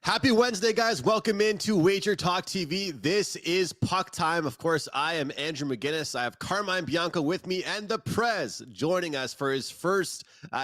Happy Wednesday, guys. Welcome into WagerTalk TV. This is Puck Time. Of course, I am Andrew McGinnis. I have Carmine Bianco with me and the Prez joining us for his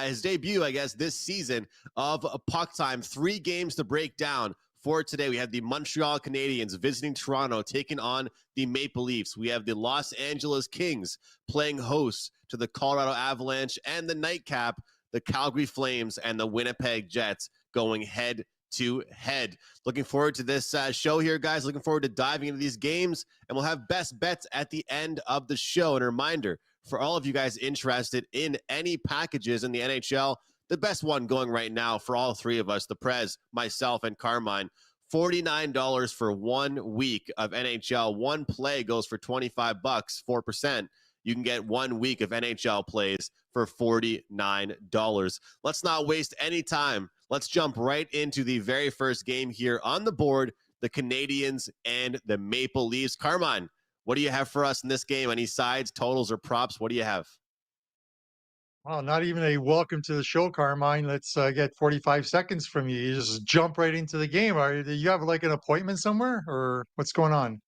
his debut, I guess, this season of Puck Time. 3 games to break down for today. We have the Montreal Canadiens visiting Toronto, taking on the Maple Leafs. We have the Los Angeles Kings playing host to the Colorado Avalanche, and the nightcap, the Calgary Flames and the Winnipeg Jets going head to head. Looking forward to this show here, guys. Looking forward to diving into these games, and we'll have best bets at the end of the show. And a reminder for all of you guys interested in any packages in the NHL, the best one going right now for all 3 of us, the Prez, myself, and Carmine, $49 for 1 week of NHL. One play goes for $25, 4%. You can get 1 week of NHL plays for $49. Let's not waste any time. Let's jump right into the very first game here on the board, the Canadiens and the Maple Leafs. Carmine, what do you have for us in this game? Any sides, totals, or props? What do you have? Well, not even a welcome to the show, Carmine. Let's get 45 seconds from you. You just jump right into the game. Do you have like an appointment somewhere, or what's going on?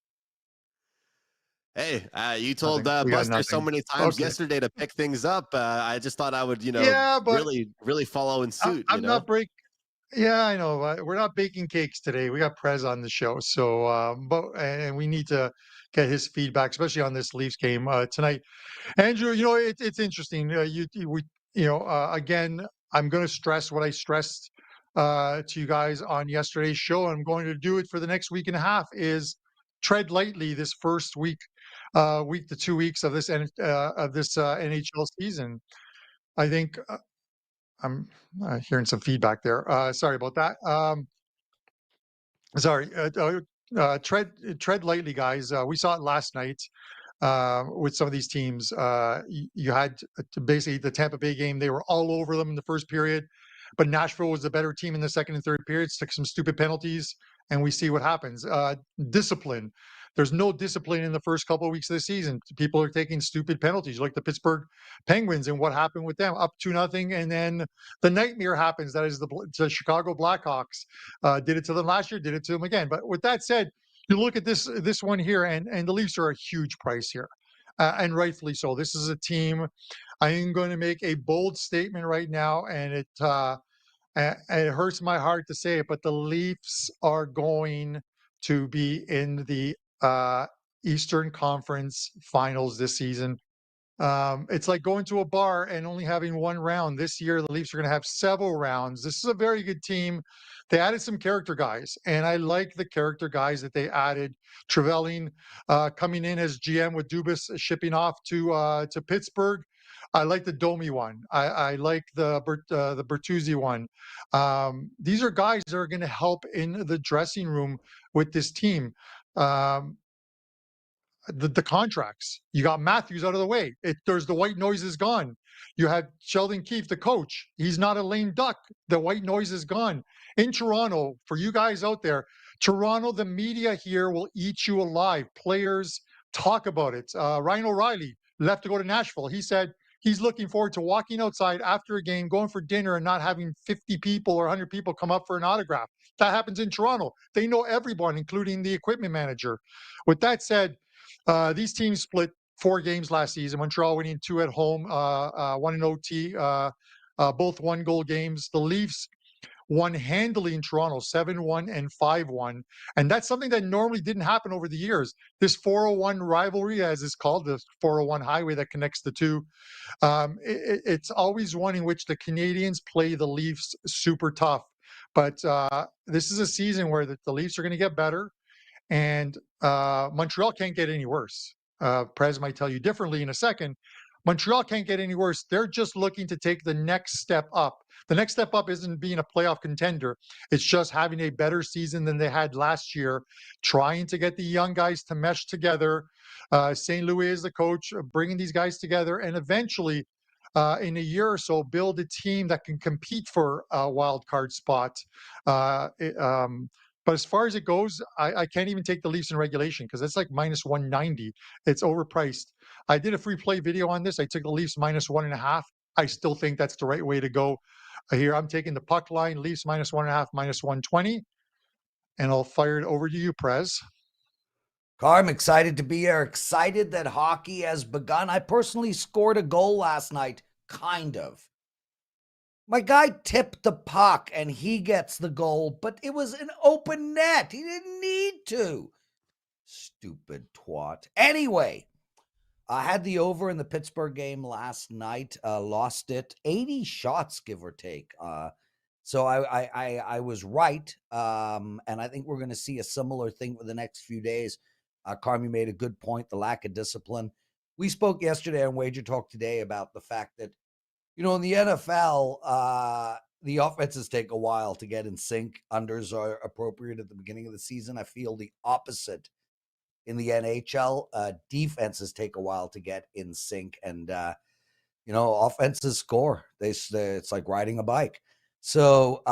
Hey, you told Nothing. We got Buster so nothing. many times Okay. yesterday to pick things up. I just thought I would, Yeah, but really follow in suit, I'm not break. Yeah, I know. We're not baking cakes today. We got Prez on the show, so and we need to get his feedback, especially on this Leafs game tonight. Andrew, it's interesting. Again, I'm going to stress what I stressed to you guys on yesterday's show. I'm going to do it for the next week and a half. Is tread lightly this first week to 2 weeks of this NHL season. I think I'm hearing some feedback there. Sorry about that. Sorry. Tread lightly, guys. We saw it last night with some of these teams. You had basically the Tampa Bay game. They were all over them in the first period, but Nashville was the better team in the second and third periods, took some stupid penalties, and we see what happens. Discipline. There's no discipline in the first couple of weeks of the season. People are taking stupid penalties, like the Pittsburgh Penguins, and what happened with them, up 2-0, and then the nightmare happens. That is the Chicago Blackhawks did it to them last year, did it to them again. But with that said, you look at this one here, and the Leafs are a huge price here, and rightfully so. This is a team. I am going to make a bold statement right now, and it hurts my heart to say it, but the Leafs are going to be in the Eastern Conference Finals this season. It's like going to a bar and only having one round. This year, the Leafs are going to have several rounds. This is a very good team. They added some character guys, and I like the character guys that they added. Trevelyan coming in as GM with Dubas shipping off to Pittsburgh. I like the Domi one. I like the Bertuzzi one. These are guys that are going to help in the dressing room with this team. Um, the contracts. You got Matthews out of the way. There's the white noise is gone. You had Sheldon Keefe, the coach. He's not a lame duck. The white noise is gone. In Toronto, for you guys out there, Toronto, the media here will eat you alive. Players talk about it. Ryan O'Reilly left to go to Nashville. He said he's looking forward to walking outside after a game, going for dinner, and not having 50 people or 100 people come up for an autograph. That happens in Toronto. They know everyone, including the equipment manager. With that said, these teams split 4 games last season. Montreal winning 2 at home, 1 in OT, both 1-goal games. The Leafs won handily in Toronto, 7-1 and 5-1. And that's something that normally didn't happen over the years. This 401 rivalry, as it's called, the 401 highway that connects the two, it's always one in which the Canadiens play the Leafs super tough. But this is a season where the Leafs are going to get better. And Montreal can't get any worse. Prez might tell you differently in a second. Montreal can't get any worse. They're just looking to take the next step up. The next step up isn't being a playoff contender. It's just having a better season than they had last year, trying to get the young guys to mesh together. St. Louis is the coach, bringing these guys together, and eventually, in a year or so, build a team that can compete for a wild card spot. But as far as it goes, I can't even take the Leafs in regulation because it's like minus 190. It's overpriced. I did a free play video on this. I took the Leafs minus 1.5. I still think that's the right way to go here. I'm taking the puck line, Leafs minus 1.5, minus 120. and I'll fire it over to you, Prez. Carm, excited to be here. Excited that hockey has begun. I personally scored a goal last night, kind of. My guy tipped the puck and he gets the goal, but it was an open net. He didn't need to. Stupid twat. Anyway, I had the over in the Pittsburgh game last night. Lost it 80 shots, give or take. So I was right, and I think we're going to see a similar thing for the next few days. Carmi made a good point: the lack of discipline. We spoke yesterday on Wager Talk today about the fact that in the NFL, the offenses take a while to get in sync. Unders are appropriate at the beginning of the season. I feel the opposite in the NHL. Defenses take a while to get in sync, and offenses score. It's like riding a bike. So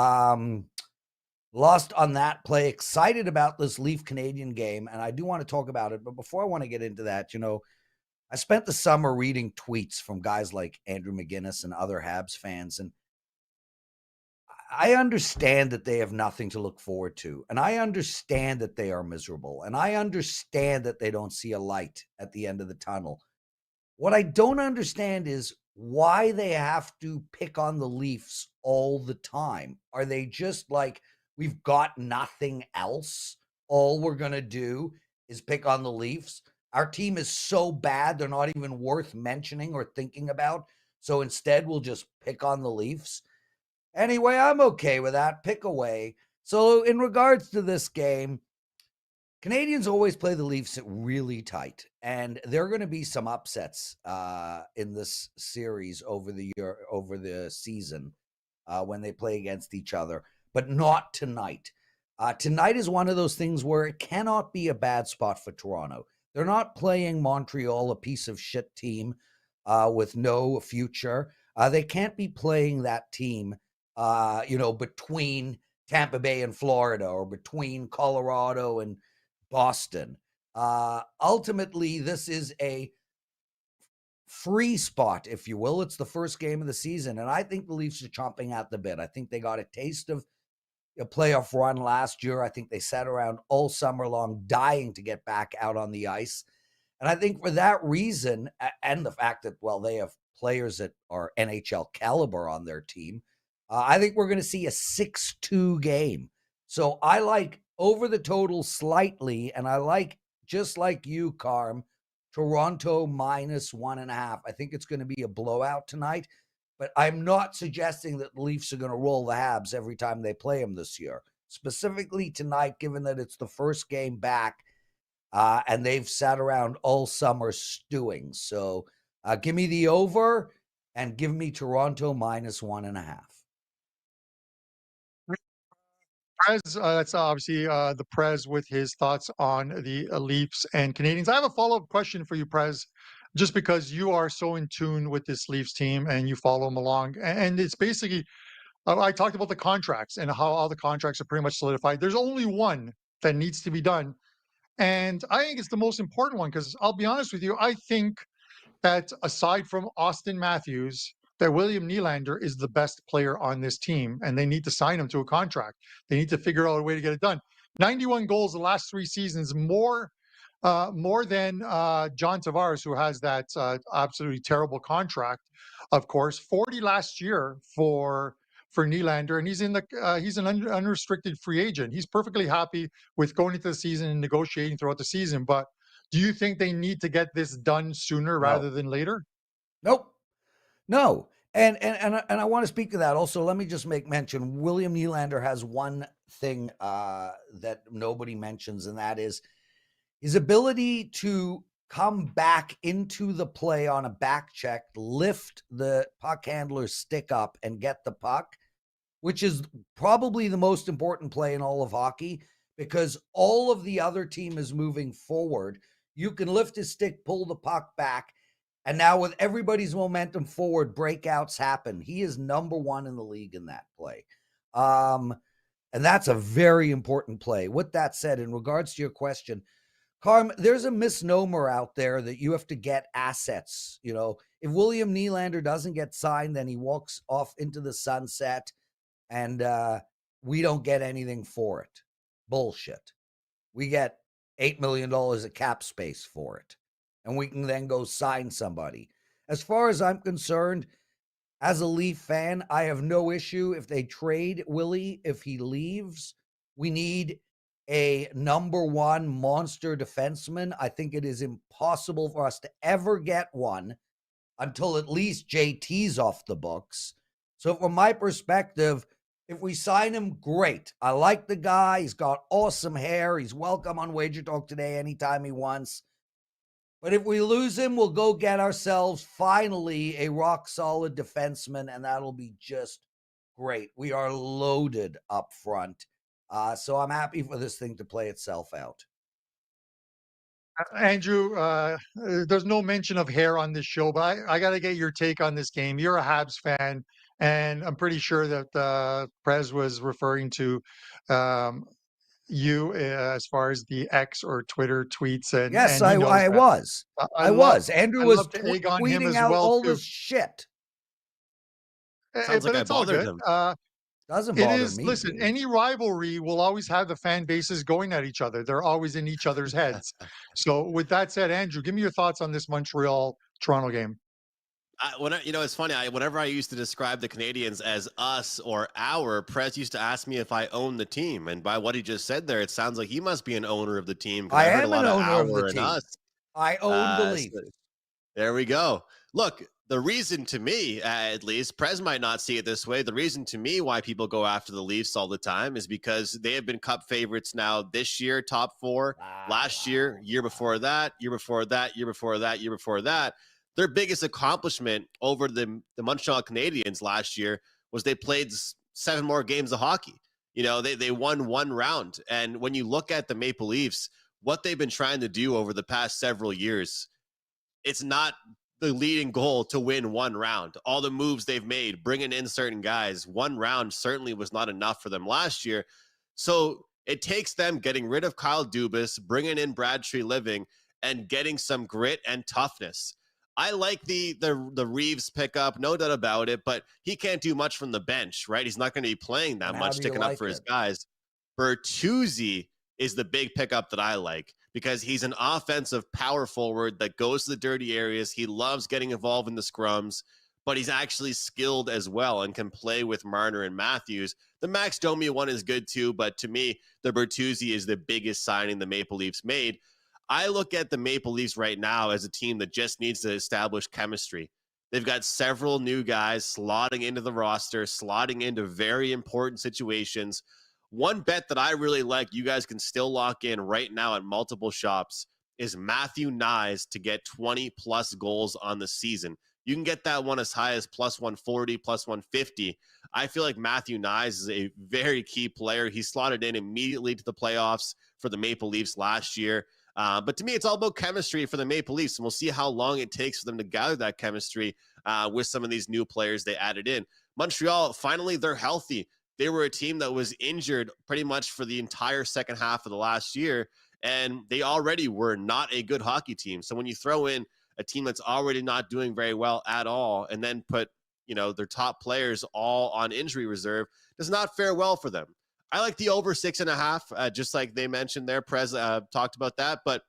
lost on that play. Excited about this Leaf Canadian game, and I do want to talk about it. But before I want to get into that, I spent the summer reading tweets from guys like Andrew McGinnis and other Habs fans, and I understand that they have nothing to look forward to, and I understand that they are miserable, and I understand that they don't see a light at the end of the tunnel. What I don't understand is why they have to pick on the Leafs all the time. Are they just like, we've got nothing else? All we're going to do is pick on the Leafs. Our team is so bad, they're not even worth mentioning or thinking about. So instead, we'll just pick on the Leafs. Anyway, I'm okay with that. Pick away. So in regards to this game, Canadians always play the Leafs really tight, and there are going to be some upsets in this series over the season when they play against each other, but not tonight. Tonight is one of those things where it cannot be a bad spot for Toronto. They're not playing Montreal, a piece of shit team with no future. They can't be playing that team, between Tampa Bay and Florida, or between Colorado and Boston. Ultimately, this is a free spot, if you will. It's the first game of the season, and I think the Leafs are chomping at the bit. I think they got a taste of a playoff run last year. I think they sat around all summer long dying to get back out on the ice. And I think for that reason, and the fact that, they have players that are NHL caliber on their team, I think we're going to see a 6-2 game. So I like over the total slightly, and I like, just like you, Carm, Toronto -1.5. I think it's going to be a blowout tonight, but I'm not suggesting that the Leafs are going to roll the Habs every time they play them this year. Specifically tonight, given that it's the first game back, and they've sat around all summer stewing. So give me the over and give me Toronto -1.5. Prez, that's obviously the Prez with his thoughts on the Leafs and Canadians. I have a follow-up question for you, Prez, just because you are so in tune with this Leafs team and you follow them along. And it's basically, I talked about the contracts and how all the contracts are pretty much solidified. There's only one that needs to be done. And I think it's the most important one because I'll be honest with you, I think that aside from Austin Matthews, that William Nylander is the best player on this team, and they need to sign him to a contract. They need to figure out a way to get it done. 91 goals the last 3 seasons, more than John Tavares, who has that absolutely terrible contract, of course. 40 last year for Nylander, and he's an unrestricted free agent. He's perfectly happy with going into the season and negotiating throughout the season. But do you think they need to get this done sooner rather than later? Nope. No. And I want to speak to that. Also, let me just make mention, William Nylander has one thing that nobody mentions, and that is his ability to come back into the play on a back check, lift the puck handler's stick up and get the puck, which is probably the most important play in all of hockey, because all of the other team is moving forward. You can lift his stick, pull the puck back, and now with everybody's momentum forward, breakouts happen. He is number one in the league in that play. And that's a very important play. With that said, in regards to your question, Carm, there's a misnomer out there that you have to get assets. If William Nylander doesn't get signed, then he walks off into the sunset, and we don't get anything for it. Bullshit. We get $8 million of cap space for it, and we can then go sign somebody. As far as I'm concerned, as a Leaf fan, I have no issue if they trade Willie if he leaves. We need a number one monster defenseman. I think it is impossible for us to ever get one until at least JT's off the books. So from my perspective, if we sign him, great. I like the guy. He's got awesome hair. He's welcome on WagerTalk today anytime he wants. But if we lose him, we'll go get ourselves finally a rock-solid defenseman, and that'll be just great. We are loaded up front. So I'm happy for this thing to play itself out. Andrew, there's no mention of hair on this show, but I got to get your take on this game. You're a Habs fan, and I'm pretty sure that Prez was referring to you as far as the X or Twitter tweets, Yes, and he knows I that. was. I was. Andrew was to egg on him tweeting as out well all too. this shit. Sounds like But I it's all bothered good. him. Doesn't It bother is. me. Listen, Dude. any rivalry will always have the fan bases going at each other. They're always in each other's heads. So, with that said, Andrew, give me your thoughts on this Montreal Toronto game. It's funny. Whenever I used to describe the Canadians as us or our, Prez used to ask me if I own the team, and by what he just said there, it sounds like he must be an owner of the team. I heard am a lot an of owner of the our and team. us. I own the Leafs. There we go. Look, the reason to me, at least, Prez might not see it this way. The reason to me why people go after the Leafs all the time is because they have been Cup favorites now this year, top four. Last year, year before that, year before that, year before that, year before that. Their biggest accomplishment over the Montreal Canadiens last year was they played 7 more games of hockey. They won 1 round. And when you look at the Maple Leafs, what they've been trying to do over the past several years, it's not the leading goal to win 1 round. All the moves they've made, bringing in certain guys, 1 round certainly was not enough for them last year. So it takes them getting rid of Kyle Dubas, bringing in Brad Treliving, and getting some grit and toughness. I like the Reeves pickup, no doubt about it, but he can't do much from the bench, right? He's not going to be playing that much, sticking up for his guys. Bertuzzi is the big pickup that I like because he's an offensive power forward that goes to the dirty areas. He loves getting involved in the scrums, but he's actually skilled as well and can play with Marner and Matthews. The Max Domi one is good too, but to me, the Bertuzzi is the biggest signing the Maple Leafs made. I look at the Maple Leafs right now as a team that just needs to establish chemistry. They've got several new guys slotting into the roster, slotting into very important situations. One bet that I really like, you guys can still lock in right now at multiple shops, is Matthew Knies to get 20-plus goals on the season. You can get that one as high as plus 140, plus 150. I feel like Matthew Knies is a very key player. He slotted in immediately to the playoffs for the Maple Leafs last year. But to me, it's all about chemistry for the Maple Leafs, and we'll see how long it takes for them to gather that chemistry with some of these new players they added in. Montreal, finally, they're healthy. They were a team that was injured pretty much for the entire second half of the last year, and they already were not a good hockey team. So when you throw in a team that's already not doing very well at all and then put their top players all on injury reserve, does not fare well for them. I like the over 6.5, just like they mentioned there. Prez talked about that, but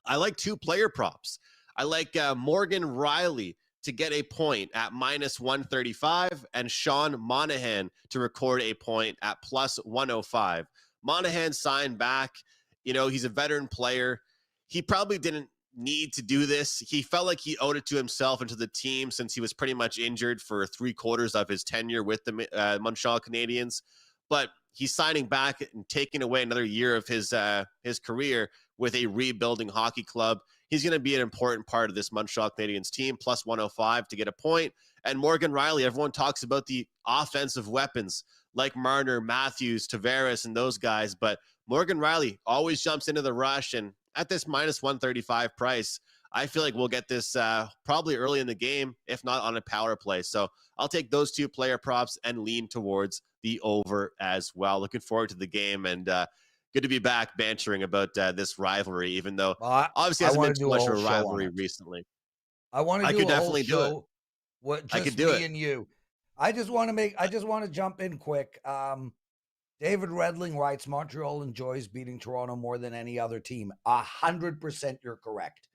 I like 2 player props. I like Morgan Rielly to get a point at minus 135 and Sean Monahan to record a point at plus 105. Monahan signed back. He's a veteran player. He probably didn't need to do this. He felt like he owed it to himself and to the team since he was pretty much injured for 3/4 of his tenure with the Montreal Canadiens. But he's signing back and taking away another year of his career with a rebuilding hockey club. He's going to be an important part of this Montreal Canadiens team, plus 105 to get a point. And Morgan Rielly, everyone talks about the offensive weapons like Marner, Matthews, Tavares, and those guys. But Morgan Rielly always jumps into the rush. And at this minus 135 price, I feel like we'll get this probably early in the game, if not on a power play. So I'll take those 2 player props and lean towards the over as well. Looking forward to the game, and good to be back bantering about this rivalry, even though obviously hasn't been too much of a rivalry recently. I want to do a whole show. I could do it. And you. I just want to jump in quick. David Redling writes, Montreal enjoys beating Toronto more than any other team. 100% you're correct.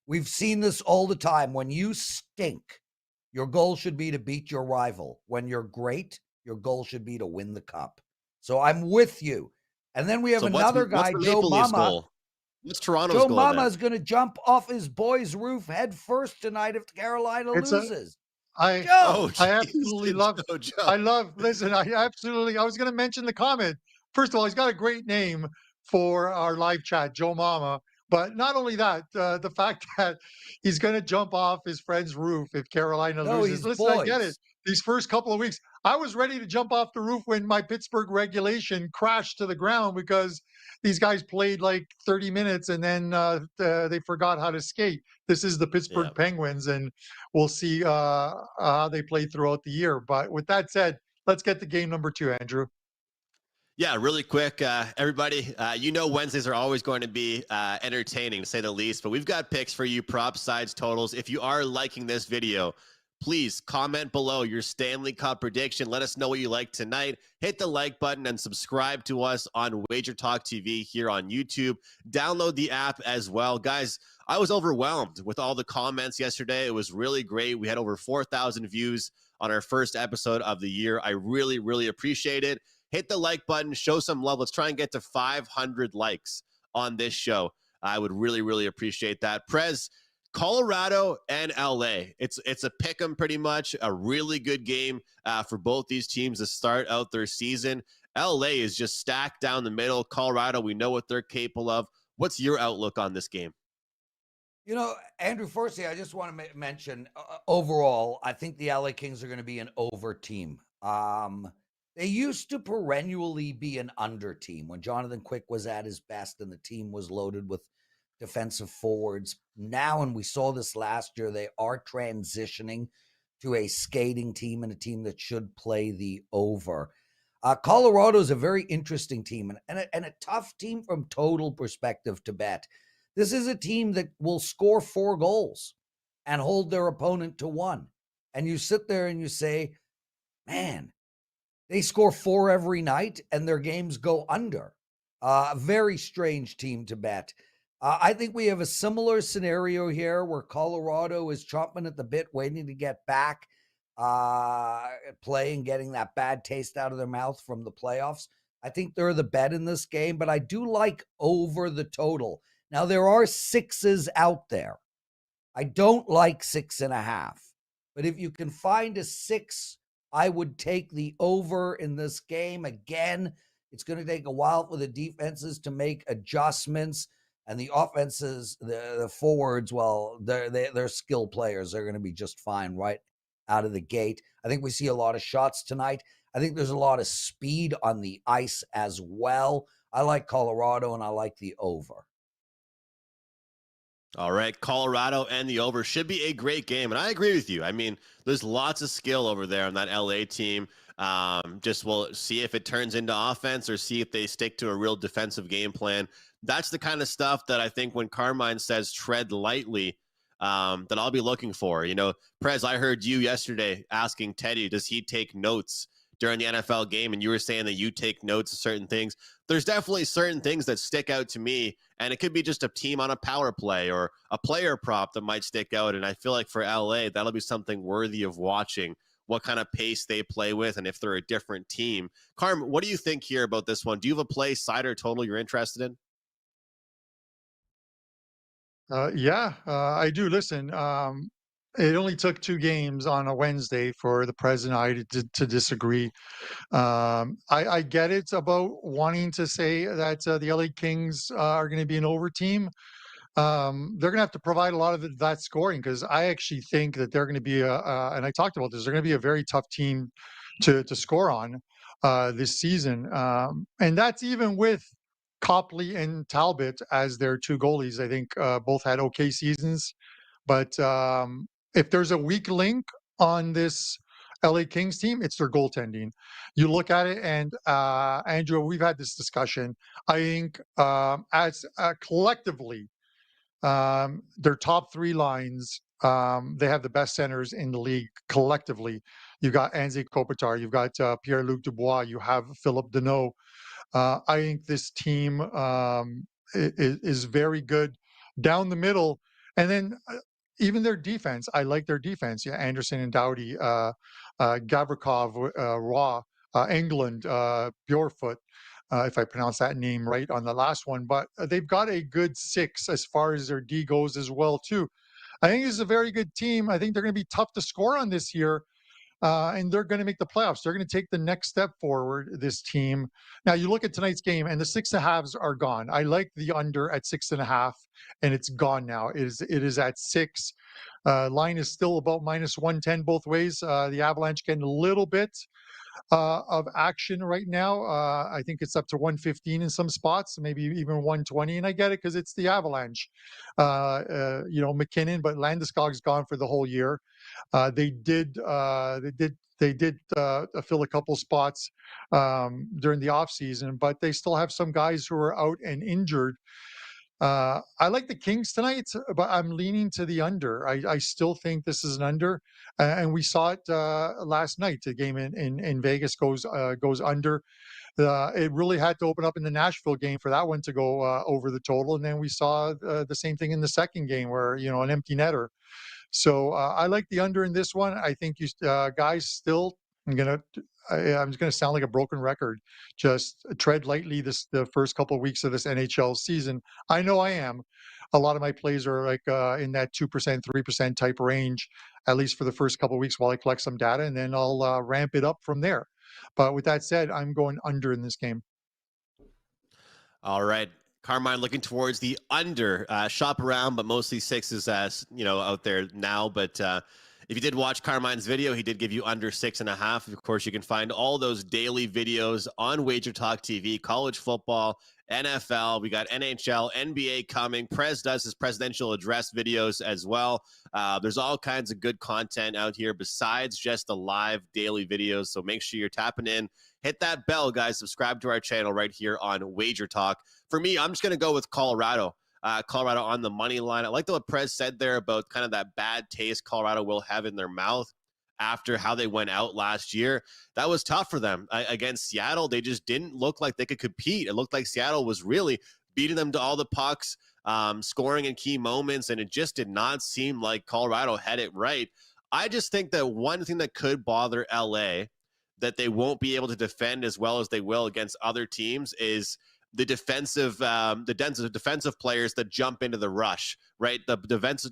We've seen this all the time. When you stink, your goal should be to beat your rival. When you're great, your goal should be to win the cup. So I'm with you. And then we have So another what's guy, the Joe Maple Leafs Mama. goal? What's Toronto's Joe goal Mama then? is going to jump off his boy's roof head first tonight if Carolina loses. I Joe. absolutely love. Joe. I love. Listen, I was going to mention the comment. First of all, he's got a great name for our live chat, Joe Mama. But not only that, the fact that he's going to jump off his friend's roof if Carolina No, loses. he's Listen, I get it. boys. These first couple of weeks, I was ready to jump off the roof when my Pittsburgh regulation crashed to the ground because these guys played like 30 minutes and then they forgot how to skate. This is the Pittsburgh Yeah. Penguins, and we'll see how they play throughout the year. But with that said, let's get to game number 2, Andrew. Yeah, really quick, everybody. Wednesdays are always going to be entertaining, to say the least. But we've got picks for you, props, sides, totals. If you are liking this video, please comment below your Stanley Cup prediction. Let us know what you like tonight. Hit the like button and subscribe to us on WagerTalk TV here on YouTube. Download the app as well. Guys, I was overwhelmed with all the comments yesterday. It was really great. We had over 4,000 views on our first episode of the year. I really, really appreciate it. Hit the like button, show some love. Let's try and get to 500 likes on this show. I would really, really appreciate that. Prez, Colorado and LA. It's a pick 'em pretty much. A really good game for both these teams to start out their season. LA is just stacked down the middle. Colorado, we know what they're capable of. What's your outlook on this game? Andrew, firstly, I just want to mention overall, I think the LA Kings are going to be an over team. They used to perennially be an under team when Jonathan Quick was at his best and the team was loaded with defensive forwards. Now, and we saw this last year, they are transitioning to a skating team and a team that should play the over. Colorado is a very interesting team and a tough team from total perspective to bet. This is a team that will score 4 goals and hold their opponent to 1. And you sit there and you say, man, they score 4 every night and their games go under. A very strange team to bet. I think we have a similar scenario here where Colorado is chomping at the bit, waiting to get back, playing, getting that bad taste out of their mouth from the playoffs. I think they're the bet in this game, but I do like over the total. Now, there are 6s out there. I don't like 6.5, but if you can find a 6, I would take the over in this game. Again, it's going to take a while for the defenses to make adjustments, and the offenses, the forwards, well, they're skill players. They're going to be just fine right out of the gate. I think we see a lot of shots tonight. I think there's a lot of speed on the ice as well. I like Colorado, and I like the over. All right, Colorado and the over should be a great game. And I agree with you. I mean, there's lots of skill over there on that LA team. Just we'll see if it turns into offense or see if they stick to a real defensive game plan. That's the kind of stuff that I think when Carmine says tread lightly, that I'll be looking for. Prez, I heard you yesterday asking Teddy, does he take notes during the NFL game? And you were saying that you take notes of certain things. There's definitely certain things that stick out to me, and it could be just a team on a power play or a player prop that might stick out. And I feel like for LA, that'll be something worthy of watching, what kind of pace they play with, and if they're a different team. Carm, what do you think here about this one? Do you have a play, side, or total you're interested in? I do. Listen, it only took 2 games on a Wednesday for the Prez and I to disagree. I get it about wanting to say that the LA Kings are going to be an over team. They're going to have to provide a lot of that scoring because I actually think that they're going to be and I talked about this, they're going to be a very tough team to score on this season. And that's even with Copley and Talbot as their 2 goalies. I think both had okay seasons. But if there's a weak link on this LA Kings team, it's their goaltending. You look at it, and Andrew, we've had this discussion. I think as collectively, their top 3 lines They have the best centers in the league collectively. You've got Anze Kopitar, you've got Pierre-Luc Dubois, you have Philip Deneau. I think this team is very good down the middle. And then even their defense, I like their defense. Yeah, Anderson and Doughty, Gavrikov, Raw, England, Bjorfoot, if I pronounce that name right on the last one. But they've got a good six as far as their D goes as well, too. I think this is a very good team. I think they're going to be tough to score on this year. And they're going to make the playoffs. They're going to take the next step forward, this team. Now, you look at tonight's game, and the 6.5s are gone. I like the under at 6.5, and it's gone now. It is at 6. Line is still about minus 110 both ways. The Avalanche getting a little bit of action right now. I think it's up to 115 in some spots, maybe even 120. And I get it because it's the Avalanche. McKinnon, but Landeskog's gone for the whole year. They did fill a couple spots during the offseason, but they still have some guys who are out and injured. I like the Kings tonight, but I'm leaning to the under. I still think this is an under, and we saw it last night. The game in Vegas goes under. It really had to open up in the Nashville game for that one to go over the total, and then we saw the same thing in the second game where an empty netter. So I like the under in this one. I think you guys still. I'm just gonna sound like a broken record. Just tread lightly the first couple of weeks of this NHL season. I know I am. A lot of my plays are like in that 2%, 3% type range, at least for the first couple of weeks while I collect some data, and then I'll ramp it up from there. But with that said, I'm going under in this game. All right. Carmine looking towards the under. Shop around, but mostly sixes out there now. But if you did watch Carmine's video, he did give you under 6.5. Of course, you can find all those daily videos on WagerTalk TV, college football, NFL. We got NHL, NBA coming. Prez does his presidential address videos as well. There's all kinds of good content out here besides just the live daily videos. So make sure you're tapping in. Hit that bell, guys. Subscribe to our channel right here on WagerTalk. For me, I'm just going to go with Colorado. Colorado on the money line. I like what Prez said there about kind of that bad taste Colorado will have in their mouth after how they went out last year. That was tough for them. Against Seattle, they just didn't look like they could compete. It looked like Seattle was really beating them to all the pucks, scoring in key moments, and it just did not seem like Colorado had it right. I just think that one thing that could bother LA that they won't be able to defend as well as they will against other teams is the defensive players that jump into the rush, right? The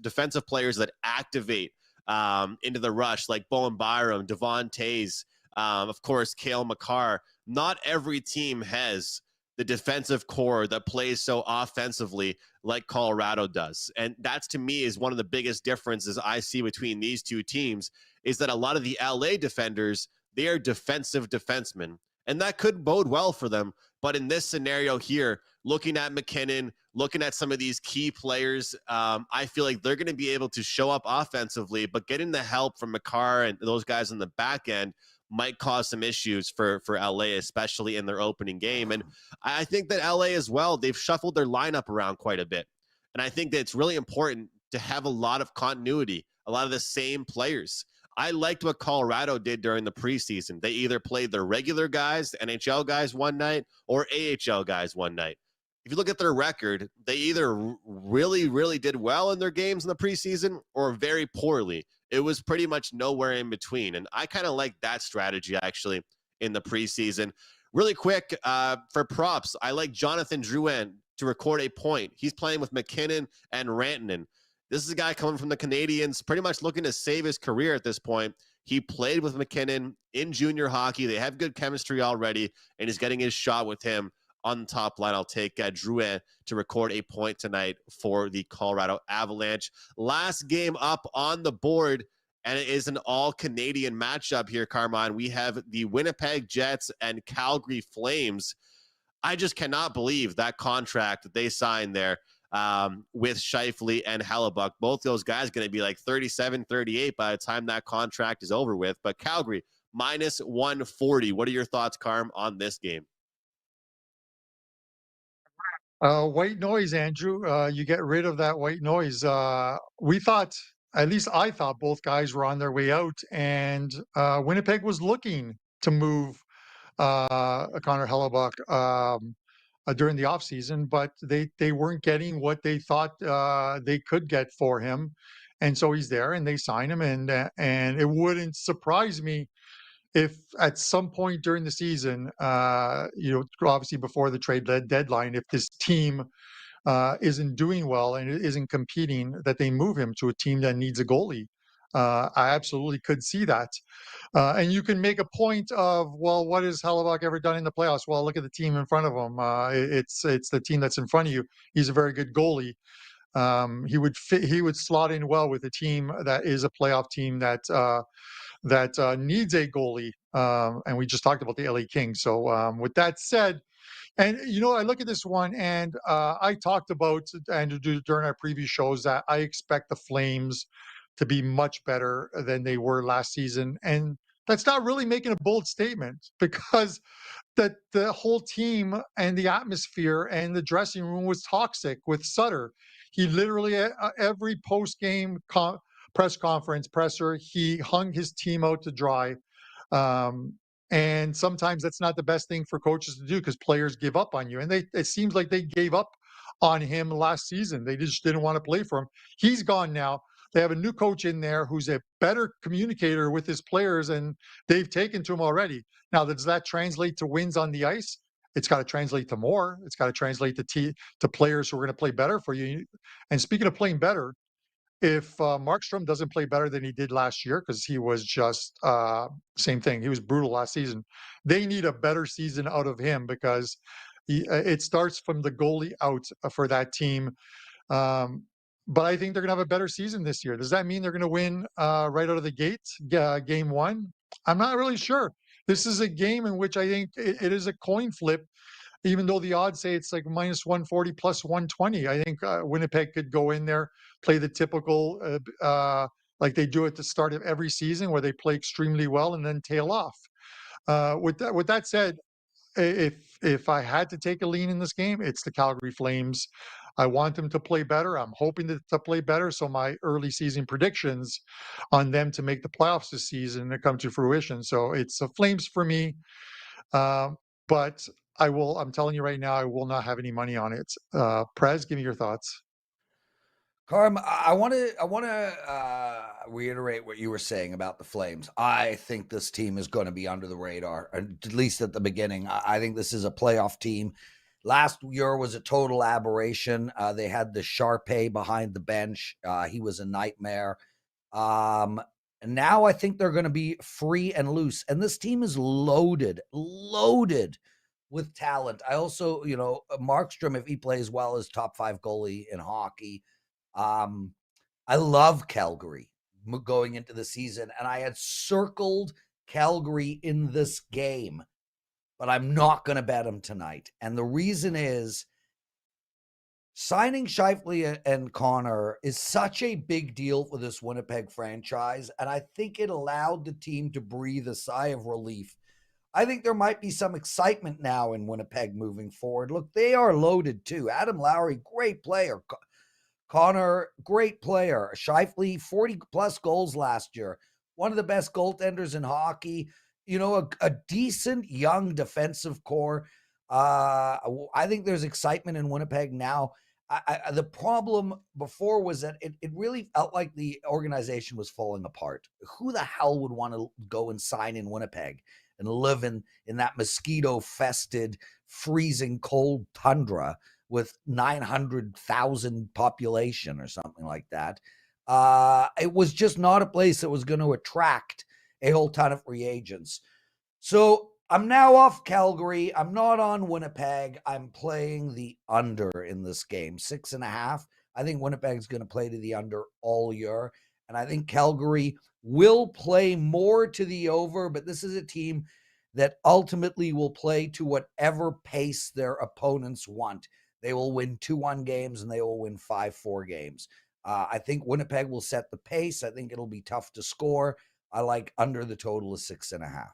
defensive players that activate into the rush, like Bowen Byram, Devon Tays, of course, Cale Makar. Not every team has the defensive core that plays so offensively like Colorado does. And that's, to me, is one of the biggest differences I see between these two teams, is that a lot of the LA defenders, they are defensive defensemen. And that could bode well for them. But in this scenario here, looking at McKinnon, looking at some of these key players, I feel like they're going to be able to show up offensively, but getting the help from Makar and those guys in the back end might cause some issues for LA, especially in their opening game. And I think that LA as well, they've shuffled their lineup around quite a bit. And I think that it's really important to have a lot of continuity, a lot of the same players. I liked what Colorado did during the preseason. They either played their regular guys, the NHL guys one night, or AHL guys one night. If you look at their record, they either really, really did well in their games in the preseason or very poorly. It was pretty much nowhere in between. And I kind of like that strategy, actually, in the preseason. Really quick, for props, I like Jonathan Drouin to record a point. He's playing with McKinnon and Rantanen. This is a guy coming from the Canadiens, pretty much looking to save his career at this point. He played with McKinnon in junior hockey. They have good chemistry already, and he's getting his shot with him on the top line. I'll take Drouin to record a point tonight for the Colorado Avalanche. Last game up on the board, and it is an all-Canadian matchup here, Carmine. We have the Winnipeg Jets and Calgary Flames. I just cannot believe that contract that they signed there with Scheifele and Hellebuck. Both those guys going to be like 37, 38 by the time that contract is over with. But Calgary, minus 140. What are your thoughts, Carm, on this game? White noise, Andrew. You get rid of that white noise. We thought at least I thought both guys were on their way out, and Winnipeg was looking to move Connor Hellebuck during the offseason, but they weren't getting what they thought they could get for him, and so he's there, and they sign him, and it wouldn't surprise me if at some point during the season, obviously before the trade deadline, if this team isn't doing well and isn't competing, that they move him to a team that needs a goalie. I absolutely could see that. And you can make a point of, well, what has Hellebuck ever done in the playoffs? Well, look at the team in front of him. It's the team that's in front of you. He's a very good goalie. He would fit. He would slot in well with a team that is a playoff team that needs a goalie. And we just talked about the LA Kings. So with that said, and I look at this one, and I talked about, and during our previous shows, that I expect the Flames to be much better than they were last season, and that's not really making a bold statement, because that the whole team and the atmosphere and the dressing room was toxic with Sutter. He literally every post game press conference presser, he hung his team out to dry. Um, and sometimes that's not the best thing for coaches to do, because players give up on you. And it seems like they gave up on him last season. They just didn't want to play for him. He's gone now. They have a new coach in there who's a better communicator with his players, and they've taken to him already. Now, does that translate to wins on the ice? It's got to translate to more. It's got to translate to players who are going to play better for you. And speaking of playing better, if Markstrom doesn't play better than he did last year, because he was just same thing, he was brutal last season. They need a better season out of him, because it starts from the goalie out for that team. But I think they're going to have a better season this year. Does that mean they're going to win right out of the gate, game one? I'm not really sure. This is a game in which I think it is a coin flip, even though the odds say it's like minus 140 plus 120. I think Winnipeg could go in there, play the typical, like they do at the start of every season, where they play extremely well and then tail off. With that said, if I had to take a lean in this game, it's the Calgary Flames. I want them to play better. I'm hoping to play better. So my early season predictions on them to make the playoffs this season come to fruition. So it's the Flames for me. But I'm telling you right now, I will not have any money on it. Prez, give me your thoughts. Carm, I want to reiterate what you were saying about the Flames. I think this team is going to be under the radar, at least at the beginning. I think this is a playoff team. Last year was a total aberration. They had the Sharpay behind the bench. He was a nightmare. And now I think they're going to be free and loose. And this team is loaded with talent. I also, Markstrom, if he plays well, is top 5 goalie in hockey. I love Calgary going into the season, and I had circled Calgary in this game, but I'm not going to bet them tonight. And the reason is signing Scheifele and Connor is such a big deal for this Winnipeg franchise, and I think it allowed the team to breathe a sigh of relief. I think there might be some excitement now in Winnipeg moving forward. Look, they are loaded too. Adam Lowry, great player. Connor, great player. Scheifele, 40-plus goals last year. One of the best goaltenders in hockey. A decent young defensive core. I think there's excitement in Winnipeg now. The problem before was that it really felt like the organization was falling apart. Who the hell would want to go and sign in Winnipeg and live in that mosquito-fested, freezing cold tundra with 900,000 population or something like that? It was just not a place that was going to attract a whole ton of free agents. So I'm now off Calgary. I'm not on Winnipeg. I'm playing the under in this game, 6.5. I think Winnipeg's going to play to the under all year. And I think Calgary will play more to the over, but this is a team that ultimately will play to whatever pace their opponents want. They will win 2-1 games and they will win 5-4 games. I think Winnipeg will set the pace. I think it'll be tough to score. I like under the total of 6.5.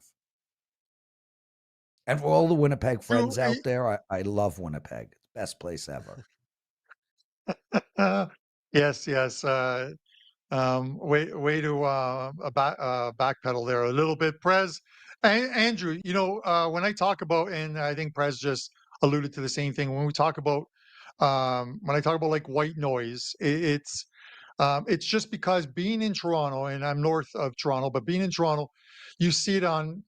And for all the Winnipeg friends out there, I love Winnipeg. It's the best place ever. Yes. Way to backpedal there a little bit, Prez. Andrew, when I talk about, and I think Prez just alluded to the same thing. When we talk about, when I talk about like white noise, it's just because being in Toronto, and I'm north of Toronto, but being in Toronto, you see it on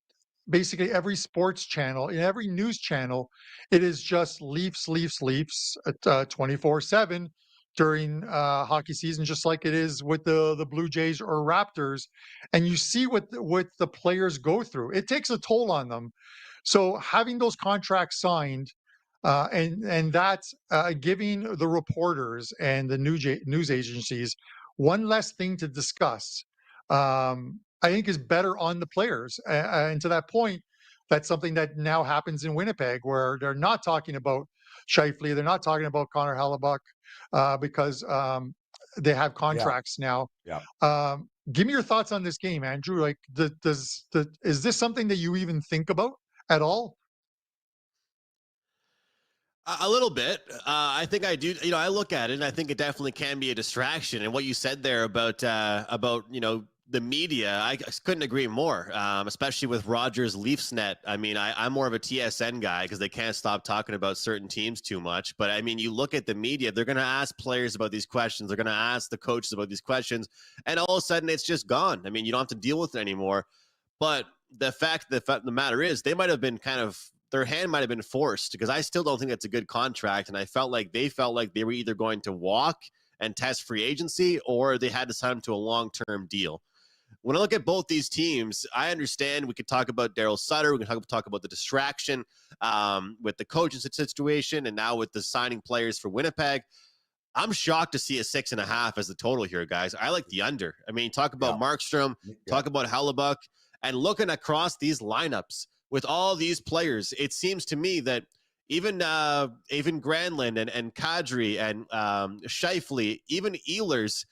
basically every sports channel, in every news channel. It is just Leafs, Leafs, Leafs at 24/7 during hockey season, just like it is with the Blue Jays or Raptors. And you see what the players go through. It takes a toll on them. So having those contracts signed, and that's giving the reporters and the news agencies one less thing to discuss, I think is better on the players. And to that point, that's something that now happens in Winnipeg, where they're not talking about Shifley, they're not talking about Connor Hellebuck, because they have Yeah. contracts now. Yeah. Give me your thoughts on this game, Andrew. Like, is this something that you even think about at all? A little bit. I think I do. I look at it and I think it definitely can be a distraction. And what you said there about the media, I couldn't agree more. Especially with Rogers Leafsnet. I mean, I'm more of a TSN guy because they can't stop talking about certain teams too much. But I mean, you look at the media; they're going to ask players about these questions. They're going to ask the coaches about these questions, and all of a sudden, it's just gone. I mean, you don't have to deal with it anymore. But the matter is, they might have been their hand might have been forced, because I still don't think that's a good contract. And I felt like they were either going to walk and test free agency, or they had to sign him to a long-term deal. When I look at both these teams, I understand we could talk about Daryl Sutter. We can talk about the distraction with the coaching situation, and now with the signing players for Winnipeg. I'm shocked to see a 6.5 as the total here, guys. I like the under. I mean, talk about Markstrom, talk about Hellebuck, and looking across these lineups with all these players, it seems to me that even Granlund and Kadri and Shifley, even Ehlers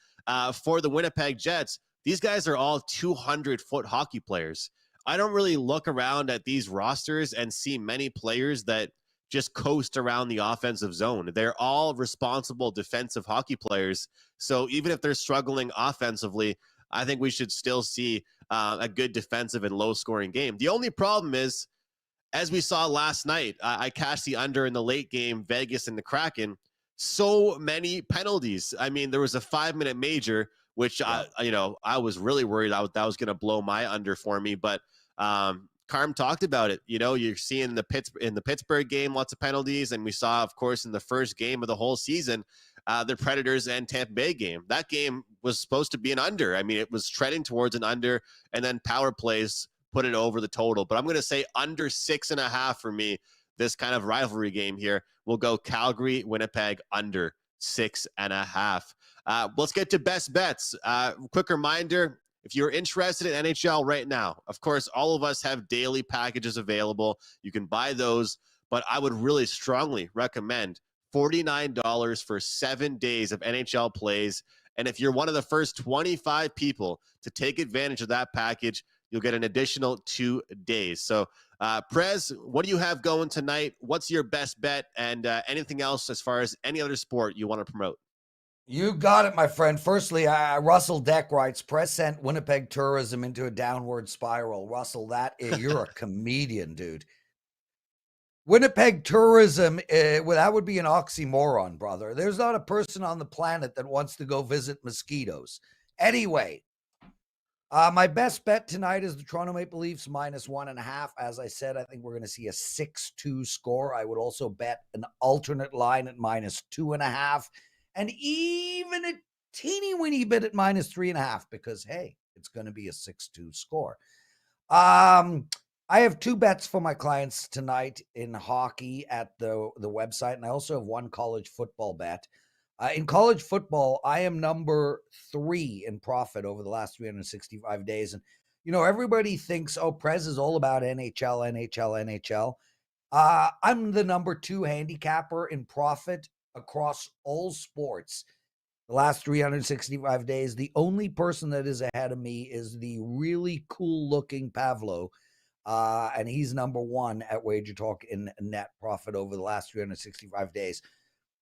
for the Winnipeg Jets, these guys are all 200-foot hockey players. I don't really look around at these rosters and see many players that just coast around the offensive zone. They're all responsible defensive hockey players. So even if they're struggling offensively, I think we should still see a good defensive and low-scoring game. The only problem is, as we saw last night, I cashed the under in the late game, Vegas and the Kraken. So many penalties. I mean, there was a 5-minute major, which I was really worried that was going to blow my under for me. But Carm talked about it. You're seeing in the Pittsburgh game lots of penalties, and we saw, of course, in the first game of the whole season, the Predators and Tampa Bay game. That game was supposed to be an under. I mean, it was trending towards an under, and then power plays put it over the total. But I'm going to say under 6.5 for me. This kind of rivalry game here. We'll go Calgary, Winnipeg under 6.5. Let's get to best bets. Quick reminder, if you're interested in NHL right now, of course, all of us have daily packages available. You can buy those, but I would really strongly recommend $49 for 7 days of NHL plays. And if you're one of the first 25 people to take advantage of that package, you'll get an additional 2 days. So, Prez, what do you have going tonight? What's your best bet? And anything else as far as any other sport you want to promote? You got it, my friend. Firstly, Russell Deck writes, Prez sent Winnipeg tourism into a downward spiral. Russell, you're a comedian, dude. Winnipeg tourism, that would be an oxymoron, brother. There's not a person on the planet that wants to go visit mosquitoes. Anyway, my best bet tonight is the Toronto Maple Leafs -1.5. As I said, I think we're going to see a 6-2 score. I would also bet an alternate line at -2.5. And even a teeny weeny bit at -3.5, because, hey, it's going to be a 6-2 score. I have 2 bets for my clients tonight in hockey at the website, and I also have 1 college football bet. In college football, I am number 3 in profit over the last 365 days. And, everybody thinks, Prez is all about NHL, NHL, NHL. I'm the number 2 handicapper in profit across all sports the last 365 days. The only person that is ahead of me is the really cool looking Pavlo. And he's number 1 at WagerTalk in net profit over the last 365 days.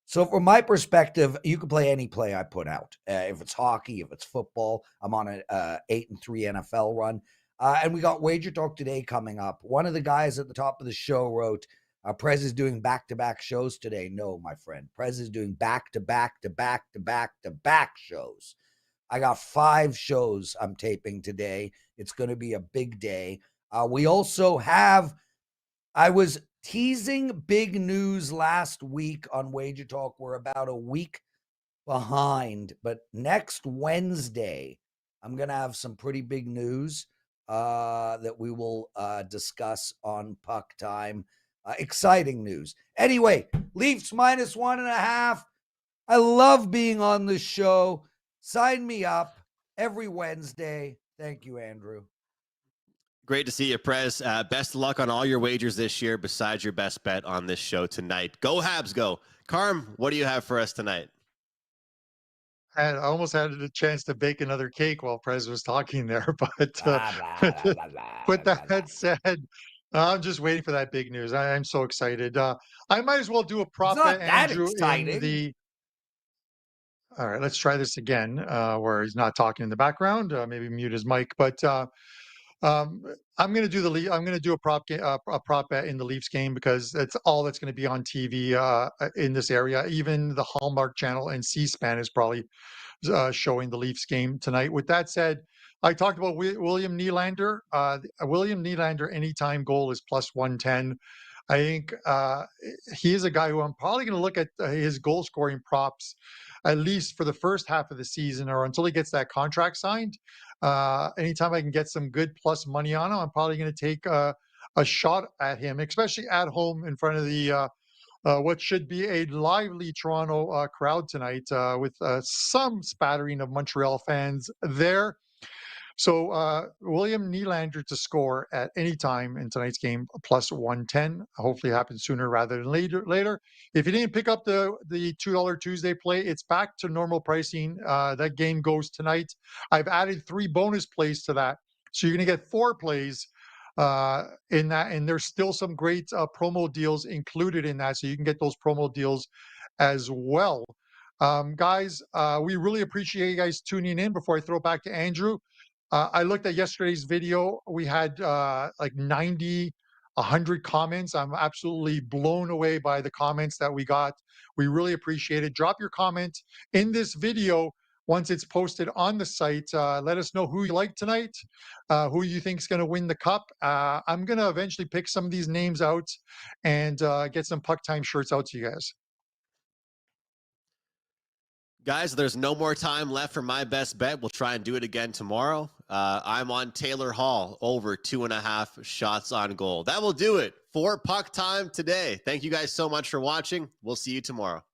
So from my perspective, you can play any play I put out. If it's hockey, if it's football, I'm on a 8-3 NFL run. And we got Wager Talk today coming up. One of the guys at the top of the show wrote, Prez is doing back-to-back shows today. No, my friend. Prez is doing back-to-back-to-back-to-back-to-back shows. I got 5 shows I'm taping today. It's going to be a big day. We also have, I was teasing big news last week on Wager Talk. We're about a week behind, but next Wednesday, I'm going to have some pretty big news that we will discuss on PuckTime. Exciting news. Anyway, Leafs -1.5. I love being on the show. Sign me up every Wednesday. Thank you, Andrew. Great to see you, Prez. Best of luck on all your wagers this year besides your best bet on this show tonight. Go Habs, go. Carm, what do you have for us tonight? I almost had a chance to bake another cake while Prez was talking there, but with that said, I'm just waiting for that big news. I'm so excited. I might as well do a prop bet, Andrew, in the. All right, let's try this again, where he's not talking in the background. Maybe mute his mic, but I'm going to do I'm going to do a prop bet in the Leafs game because that's all that's going to be on TV in this area. Even the Hallmark Channel and C-SPAN is probably showing the Leafs game tonight. With that said, I talked about William Nylander. William Nylander anytime goal is +110. I think he is a guy who I'm probably going to look at his goal scoring props at least for the first half of the season or until he gets that contract signed. Anytime I can get some good plus money on him, I'm probably going to take a shot at him, especially at home in front of the what should be a lively Toronto crowd tonight with some spattering of Montreal fans there. So William Nylander to score at any time in tonight's game, +110. Hopefully it happens sooner rather than later. If you didn't pick up the $2 Tuesday play, it's back to normal pricing. That game goes tonight. I've added 3 bonus plays to that. So you're going to get 4 plays in that. And there's still some great promo deals included in that. So you can get those promo deals as well. Guys, we really appreciate you guys tuning in. Before I throw it back to Andrew, I looked at yesterday's video. We had like 90, 100 comments. I'm absolutely blown away by the comments that we got. We really appreciate it. Drop your comment in this video once it's posted on the site. Let us know who you like tonight, who you think is going to win the cup. I'm going to eventually pick some of these names out and get some Puck Time shirts out to you guys. Guys, there's no more time left for my best bet. We'll try and do it again tomorrow. I'm on Taylor Hall over 2.5 shots on goal. That will do it for Puck Time today. Thank you guys so much for watching. We'll see you tomorrow.